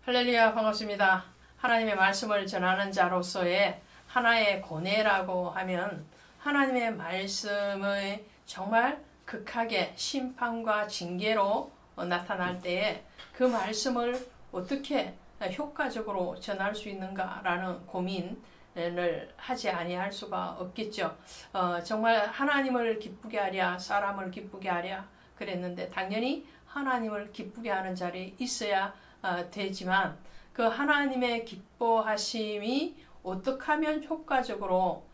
할렐루야, 반갑습니다. 하나님의 말씀을 전하는 자로서의 하나의 고뇌라고 하면 하나님의 말씀의 정말 극하게 심판과 징계로 나타날 때에 그 말씀을 어떻게 효과적으로 전할 수 있는가라는 고민을 하지 아니할 수가 없겠죠. 정말 하나님을 기쁘게 하랴 사람을 기쁘게 하랴 그랬는데 당연히 하나님을 기쁘게 하는 자리에 있어야 되지만 그 하나님의 기뻐하심이 어떻게 하면 효과적으로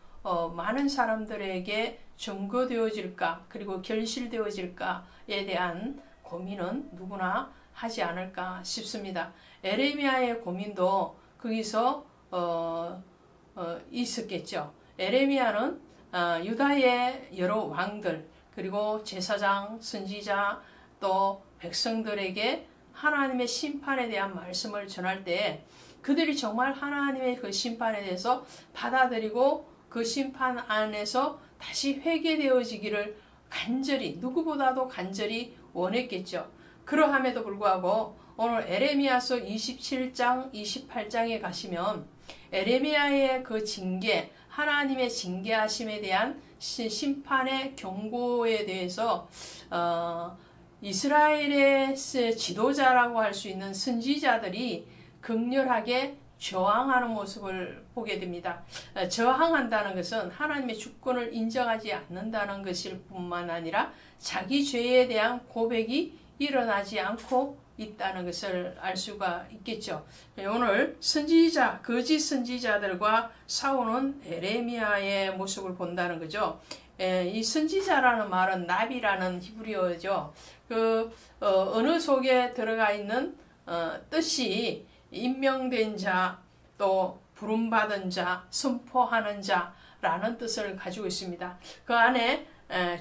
많은 사람들에게 증거되어질까 그리고 결실되어질까에 대한 고민은 누구나 하지 않을까 싶습니다. 에레미야의 고민도 거기서 있었겠죠. 에레미야는 유다의 여러 왕들 그리고 제사장, 선지자 또 백성들에게 하나님의 심판에 대한 말씀을 전할 때 그들이 정말 하나님의 그 심판에 대해서 받아들이고 그 심판 안에서 다시 회개되어지기를 간절히 누구보다도 간절히 원했겠죠. 그러함에도 불구하고 오늘 에레미야서 27장 28장에 가시면 에레미야의 그 징계 하나님의 징계하심에 대한 심판의 경고에 대해서 이스라엘의 지도자라고 할 수 있는 선지자들이 극렬하게 저항하는 모습을 보게 됩니다. 저항한다는 것은 하나님의 주권을 인정하지 않는다는 것일 뿐만 아니라 자기 죄에 대한 고백이 일어나지 않고 있다는 것을 알 수가 있겠죠. 오늘 선지자, 거짓 선지자들과 싸우는 에레미야의 모습을 본다는 거죠. 이 선지자라는 말은 나비라는 히브리어죠. 언어 속에 들어가 있는 뜻이 임명된 자, 또 부름받은 자, 선포하는 자라는 뜻을 가지고 있습니다. 그 안에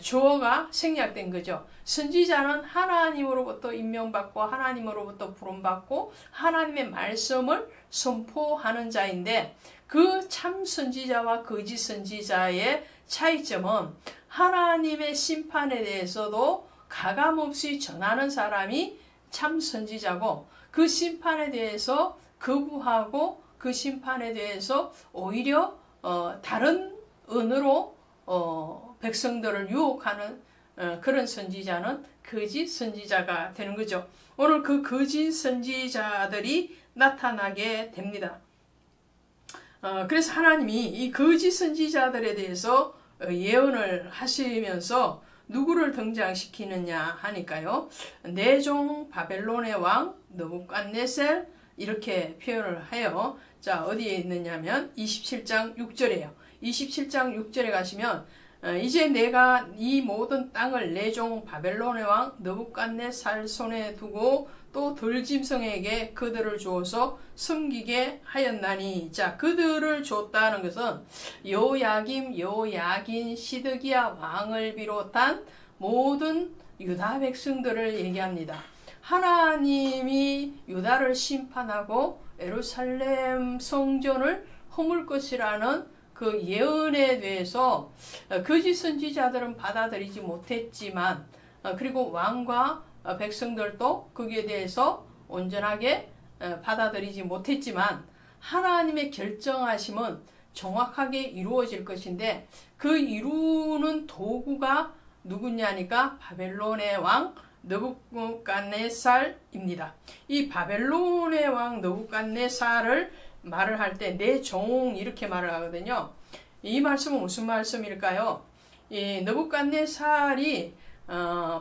주어가 생략된 거죠. 선지자는 하나님으로부터 임명받고 하나님으로부터 부름받고 하나님의 말씀을 선포하는 자인데 그 참 선지자와 거짓 선지자의 차이점은 하나님의 심판에 대해서도 가감없이 전하는 사람이 참 선지자고 그 심판에 대해서 거부하고 그 심판에 대해서 오히려 다른 언어로 백성들을 유혹하는 그런 선지자는 거짓 선지자가 되는 거죠. 오늘 그 거짓 선지자들이 나타나게 됩니다. 그래서 하나님이 이 거짓 선지자들에 대해서 예언을 하시면서 누구를 등장시키느냐 하니까요. 내 종 바벨론의 왕 느부갓네살 이렇게 표현을 해요. 자, 어디에 있느냐면 27장 6절이에요. 27장 6절에 가시면 이제 내가 이 모든 땅을 내 종 바벨론의 왕 느부갓네살 손에 두고 또 들짐승에게 그들을 주어서 숨기게 하였나니. 자, 그들을 줬다는 것은 요야김, 요야긴, 시드기야 왕을 비롯한 모든 유다 백성들을 얘기합니다. 하나님이 유다를 심판하고 예루살렘 성전을 허물 것이라는 그 예언에 대해서 거짓 선지자들은 받아들이지 못했지만 그리고 왕과 백성들도 거기에 대해서 온전하게 받아들이지 못했지만 하나님의 결정하심은 정확하게 이루어질 것인데 그 이루는 도구가 누구냐니까 바벨론의 왕 느부갓네살입니다. 이 바벨론의 왕 느부갓네살을 말을 할 때 내 종 이렇게 말을 하거든요. 이 말씀은 무슨 말씀일까요? 이 느부갓네살이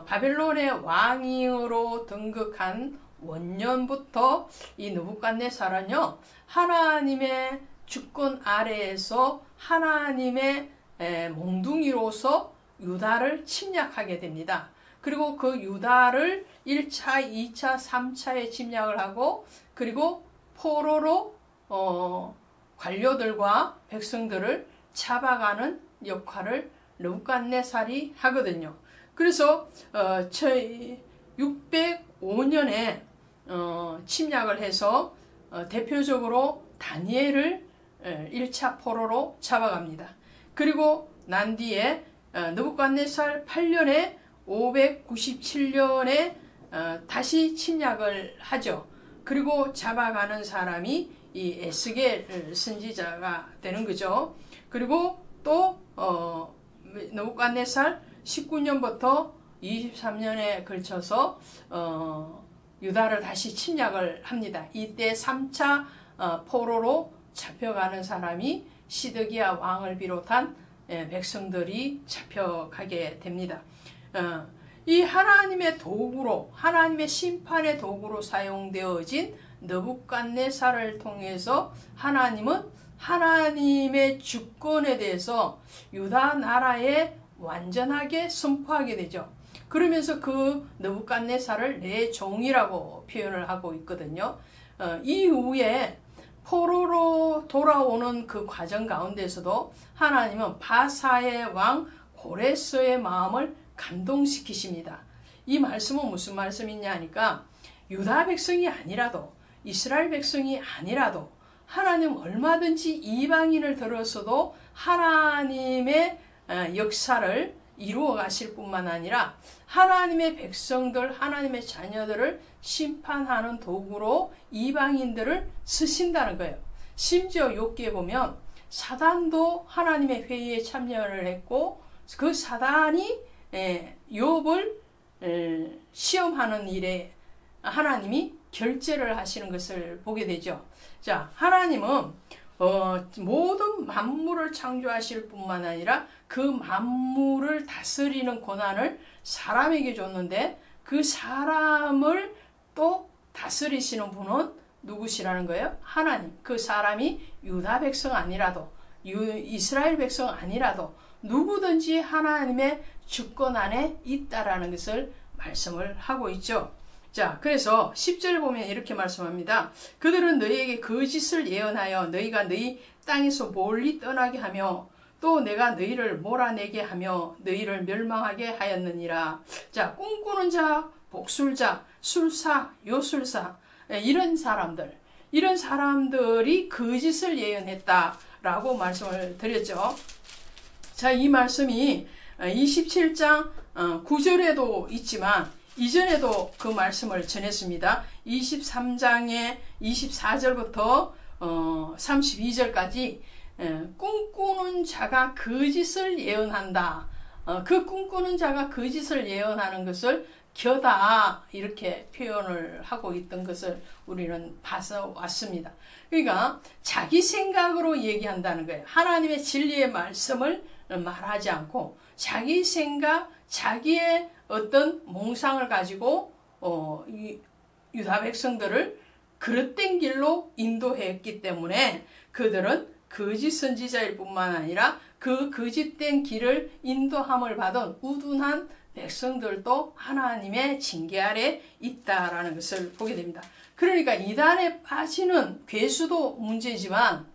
바벨론의 왕으로 등극한 원년부터 이 느부갓네살은요 하나님의 주권 아래에서 하나님의 몽둥이로서 유다를 침략하게 됩니다. 그리고 그 유다를 1차, 2차, 3차에 침략을 하고 그리고 포로로 관료들과 백성들을 잡아가는 역할을 느부갓네살이 하거든요. 그래서 605년에 침략을 해서 대표적으로 다니엘을 1차 포로로 잡아갑니다. 그리고 난 뒤에 느부갓네살 8년에 597년에 다시 침략을 하죠. 그리고 잡아가는 사람이 이 에스겔 선지자가 되는 거죠. 그리고 또 느부갓네살 19년부터 23년에 걸쳐서 유다를 다시 침략을 합니다. 이때 3차 포로로 잡혀가는 사람이 시드기야 왕을 비롯한 백성들이 잡혀가게 됩니다. 이 하나님의 도구로, 하나님의 심판의 도구로 사용되어진 느부갓네살을 통해서 하나님은 하나님의 주권에 대해서 유다 나라에 완전하게 선포하게 되죠. 그러면서 그 느부갓네살을 내 종이라고 표현을 하고 있거든요. 이후에 포로로 돌아오는 그 과정 가운데서도 하나님은 바사의 왕 고레스의 마음을 감동시키십니다. 이 말씀은 무슨 말씀이냐 하니까 유다 백성이 아니라도 이스라엘 백성이 아니라도 하나님 얼마든지 이방인을 들어서도 하나님의 역사를 이루어 가실 뿐만 아니라 하나님의 백성들, 하나님의 자녀들을 심판하는 도구로 이방인들을 쓰신다는 거예요. 심지어 욥기에 보면 사단도 하나님의 회의에 참여를 했고 그 사단이 욥을 시험하는 일에 하나님이 결제를 하시는 것을 보게 되죠. 자, 하나님은 모든 만물을 창조하실 뿐만 아니라 그 만물을 다스리는 권한을 사람에게 줬는데 그 사람을 또 다스리시는 분은 누구시라는 거예요? 하나님. 그 사람이 유다 백성 아니라도 이스라엘 백성 아니라도 누구든지 하나님의 주권 안에 있다라는 것을 말씀을 하고 있죠. 자, 그래서 10절 보면 이렇게 말씀합니다. 그들은 너희에게 거짓을 예언하여 너희가 너희 땅에서 멀리 떠나게 하며 또 내가 너희를 몰아내게 하며 너희를 멸망하게 하였느니라. 자, 꿈꾸는 자, 복술자, 술사, 요술사 이런 사람들이 거짓을 예언했다라고 말씀을 드렸죠. 자, 이 말씀이 27장 9절에도 있지만 이전에도 그 말씀을 전했습니다. 23장의 24절부터 32절까지 꿈꾸는 자가 거짓을 예언한다. 그 꿈꾸는 자가 거짓을 예언하는 것을 겨다 이렇게 표현을 하고 있던 것을 우리는 봐서 왔습니다. 그러니까 자기 생각으로 얘기한다는 거예요. 하나님의 진리의 말씀을 말하지 않고 자기 생각, 자기의 어떤 몽상을 가지고 유다 백성들을 그릇된 길로 인도했기 때문에 그들은 거짓 선지자일 뿐만 아니라 그 거짓된 길을 인도함을 받은 우둔한 백성들도 하나님의 징계 아래 있다라는 것을 보게 됩니다. 그러니까 이단에 빠지는 괴수도 문제지만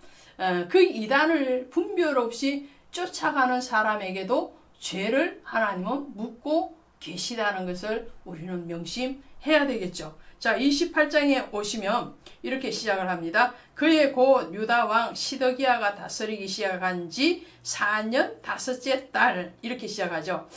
그 이단을 분별 없이 쫓아가는 사람에게도 죄를 하나님은 묻고 계시다는 것을 우리는 명심해야 되겠죠. 자, 28장에 오시면 이렇게 시작을 합니다. 그의 곧 유다 왕 시드기야가 다스리기 시작한 지 4년 5째 달 이렇게 시작하죠.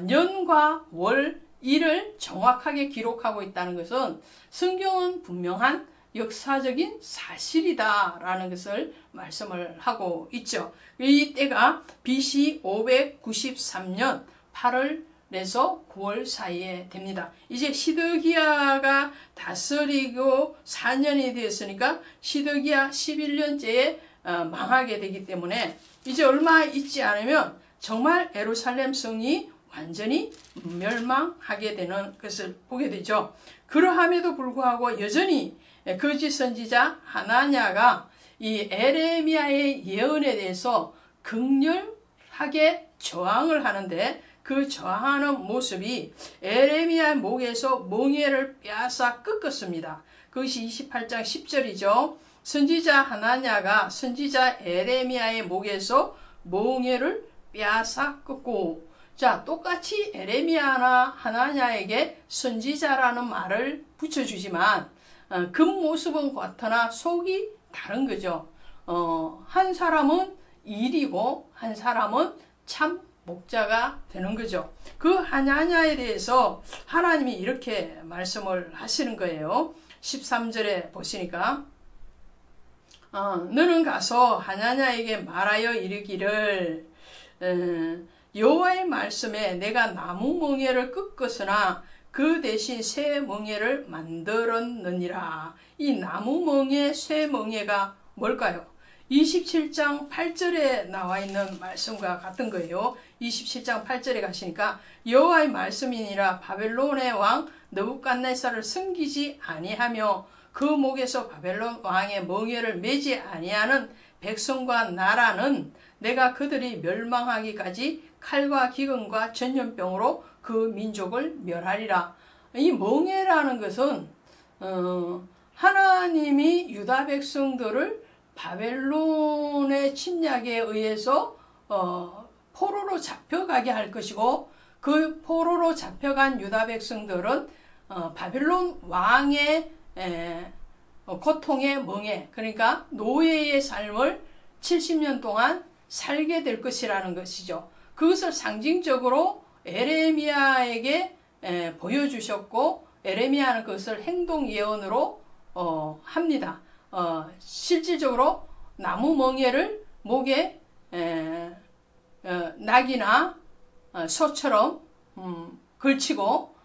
년과 월, 일을 정확하게 기록하고 있다는 것은 성경은 분명한 역사적인 사실이다라는 것을 말씀을 하고 있죠. 이 때가 BC 593년 8월에서 9월 사이에 됩니다. 이제 시드기야가 다스리고 4년이 되었으니까 시드기야 11년째에 망하게 되기 때문에 이제 얼마 있지 않으면 정말 예루살렘 성이 완전히 멸망하게 되는 것을 보게 되죠. 그러함에도 불구하고 여전히 거짓 선지자 하나냐가 이 에레미야의 예언에 대해서 극렬하게 저항을 하는데 그 저항하는 모습이 에레미야의 목에서 멍에를 빼앗아 꺾었습니다. 그것이 28장 10절이죠. 선지자 하나냐가 선지자 에레미야의 목에서 멍에를 빼앗아 꺾고, 자, 똑같이 에레미야나 하나냐에게 선지자라는 말을 붙여주지만 겉모습은 같으나 속이 다른 거죠. 한 사람은 일이고 한 사람은 참 목자가 되는 거죠. 그 하나냐에 대해서 하나님이 이렇게 말씀을 하시는 거예요. 13절에 보시니까 너는 가서 하나냐에게 말하여 이르기를 여호와의 말씀에 내가 나무 멍에를 꺾었으나 그 대신 새 멍에를 만들었느니라. 이 나무 멍에, 새 멍에가 뭘까요? 27장 8절에 나와 있는 말씀과 같은 거예요. 27장 8절에 가시니까 여호와의 말씀이니라 바벨론의 왕 느부갓네살을 섬기지 아니하며 그 목에서 바벨론 왕의 멍에를 매지 아니하는 백성과 나라는 내가 그들이 멸망하기까지 칼과 기근과 전염병으로 그 민족을 멸하리라. 이 멍에라는 것은 하나님이 유다 백성들을 바벨론의 침략에 의해서 포로로 잡혀가게 할 것이고, 그 포로로 잡혀간 유다 백성들은 바벨론 왕의 고통의 멍에, 그러니까 노예의 삶을 70년 동안 살게 될 것이라는 것이죠. 그것을 상징적으로 에레미야에게 보여주셨고, 에레미야는 그것을 행동 예언으로 합니다. 실질적으로 나무 멍에를 목에 낙이나 소처럼 걸치고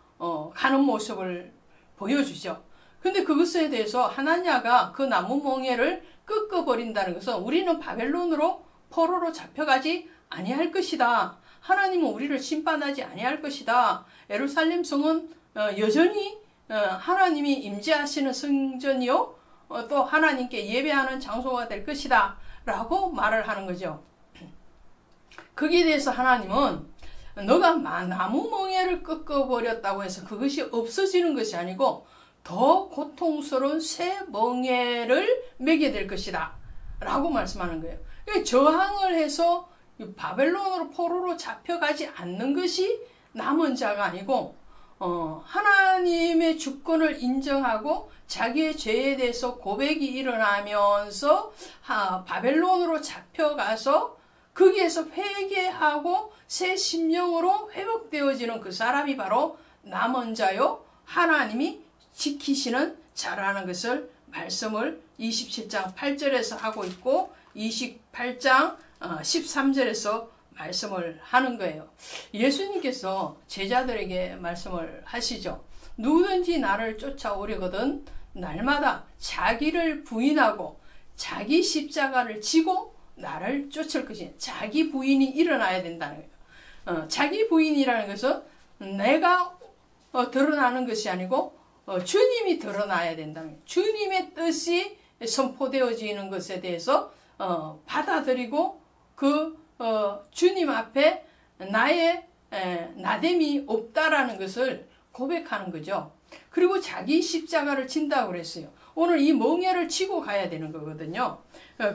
가는 모습을 보여주죠. 근데 그것에 대해서 하나냐가 그 나무 멍에를 꺾어버린다는 것은 우리는 바벨론으로 포로로 잡혀가지 아니할 것이다. 하나님은 우리를 심판하지 아니할 것이다. 예루살렘 성은 여전히 하나님이 임재하시는 성전이요, 또 하나님께 예배하는 장소가 될 것이다 라고 말을 하는 거죠. 거기에 대해서 하나님은 너가 나무 멍에를 꺾어버렸다고 해서 그것이 없어지는 것이 아니고 더 고통스러운 새 멍에를 매게 될 것이다 라고 말씀하는 거예요. 저항을 해서 바벨론으로 포로로 잡혀가지 않는 것이 남은 자가 아니고 하나님의 주권을 인정하고 자기의 죄에 대해서 고백이 일어나면서 바벨론으로 잡혀가서 거기에서 회개하고 새 심령으로 회복되어지는 그 사람이 바로 남은 자요, 하나님이 지키시는 자라는 것을 말씀을 27장 8절에서 하고 있고 28장 13절에서 말씀을 하는 거예요. 예수님께서 제자들에게 말씀을 하시죠. 누구든지 나를 쫓아오려거든 날마다 자기를 부인하고 자기 십자가를 지고 나를 쫓을 것이니, 자기 부인이 일어나야 된다는 거예요. 자기 부인이라는 것은 내가 드러나는 것이 아니고 주님이 드러나야 된다는 거예요. 주님의 뜻이 선포되어지는 것에 대해서 받아들이고 그 주님 앞에 나의 나됨이 없다라는 것을 고백하는 거죠. 그리고 자기 십자가를 진다고 그랬어요. 오늘 이 멍에를 치고 가야 되는 거거든요.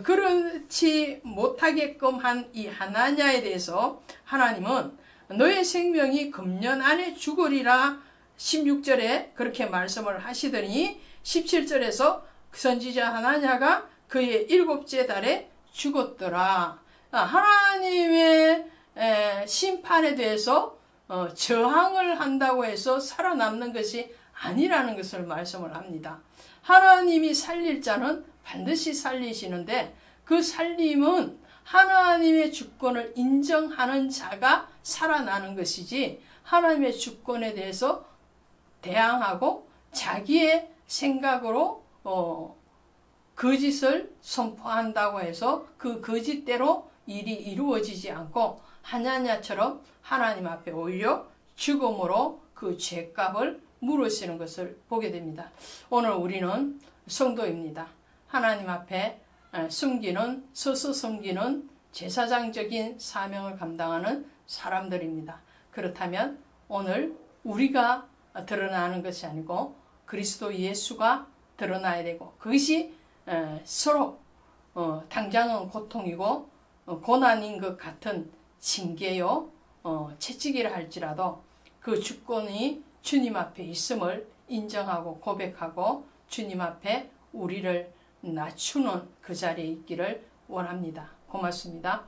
그렇지 못하게끔 한 이 하나냐에 대해서 하나님은 너의 생명이 금년 안에 죽으리라 16절에 그렇게 말씀을 하시더니 17절에서 선지자 하나냐가 그의 7째 달에 죽었더라. 하나님의 심판에 대해서 저항을 한다고 해서 살아남는 것이 아니라는 것을 말씀을 합니다. 하나님이 살릴 자는 반드시 살리시는데 그 살림은 하나님의 주권을 인정하는 자가 살아나는 것이지, 하나님의 주권에 대해서 대항하고 자기의 생각으로 거짓을 선포한다고 해서 그 거짓대로 일이 이루어지지 않고 하나냐처럼 하나님 앞에 오히려 죽음으로 그 죄값을 물으시는 것을 보게 됩니다. 오늘 우리는 성도입니다. 하나님 앞에 서서 섬기는 제사장적인 사명을 감당하는 사람들입니다. 그렇다면 오늘 우리가 드러나는 것이 아니고 그리스도 예수가 드러나야 되고, 그것이 서로 당장은 고통이고 고난인 것 같은 징계요, 채찍이라 할지라도 그 주권이 주님 앞에 있음을 인정하고 고백하고 주님 앞에 우리를 낮추는 그 자리에 있기를 원합니다. 고맙습니다.